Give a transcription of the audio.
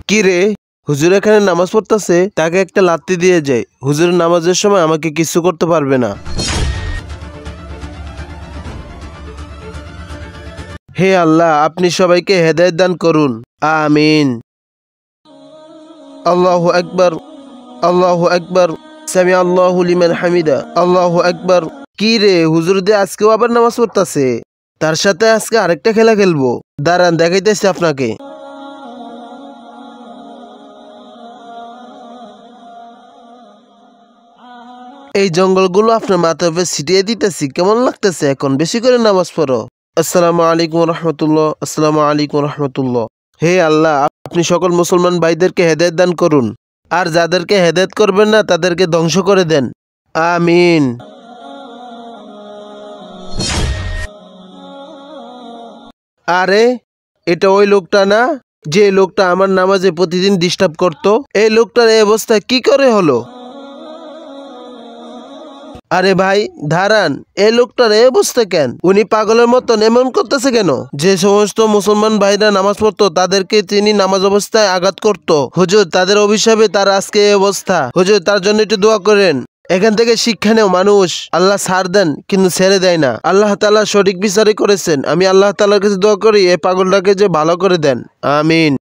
কি রে, হুজুর এখানে নামাজ পড়তেছে, তাকে একটা লাত্তি দিয়ে যায়। হুজুর নামাজের সময় আমাকে কিছু করতে পারবে না। হে আল্লাহ, আপনি সবাইকে হেদায়েত দান করুন, আমিন। আল্লাহু আকবার, আল্লাহু আকবার, সামি আল্লাহু লিমান হামিদা, আল্লাহু আকবার। কি রে, হুজুর দিয়ে আজকেও আবার নামাজ পড়তেছে। তার সাথে আজকে আরেকটা খেলা খেলবো, দাঁড়ান দেখাইতেছি আপনাকে। এই জঙ্গলগুলো আপনার মাথার উপরে ছিটিয়ে দিতেছি, কেমন লাগতেছে? এখন বেশি করে নামাজ পড়ো। আসসালামু আলাইকুম রহমতুল্লাহ, আসসালামু আলাইকুম রহমতুল্লাহ। হে আল্লাহ, আপনি সকল মুসলমান ভাইদেরকে হেদায়েত দান করুন, আর যাদেরকে হেদায়েত করবেন না তাদেরকে ধ্বংস করে দেন, আমিন। আরে, এটা ওই লোকটা না, যে লোকটা আমার নামাজে প্রতিদিন ডিস্টার্ব করতো? এই লোকটার এই অবস্থা কি করে হলো? আরে ভাই দাঁড়ান, এই লোকটার এই অবস্থা কেন? উনি পাগলের মতন এমন করতেছে কেন? যে সমস্ত মুসলমান ভাইরা নামাজ পড়তো তাদেরকে তিনি নামাজ অবস্থায় আঘাত করতো। হুজুর, তাদের অভিশাপে তার আজকে এই অবস্থা। হুজুর, তার জন্য একটু দোয়া করেন। এখান থেকে শিক্ষা নেও মানুষ, আল্লাহ ছাড় দেন কিন্তু ছেড়ে দেয় না। আল্লাহ তাআলা সঠিক বিচারই করেছেন। আমি আল্লাহ তাআলার কাছে দোয়া করি এই পাগলটাকে যে ভালো করে দেন, আমিন।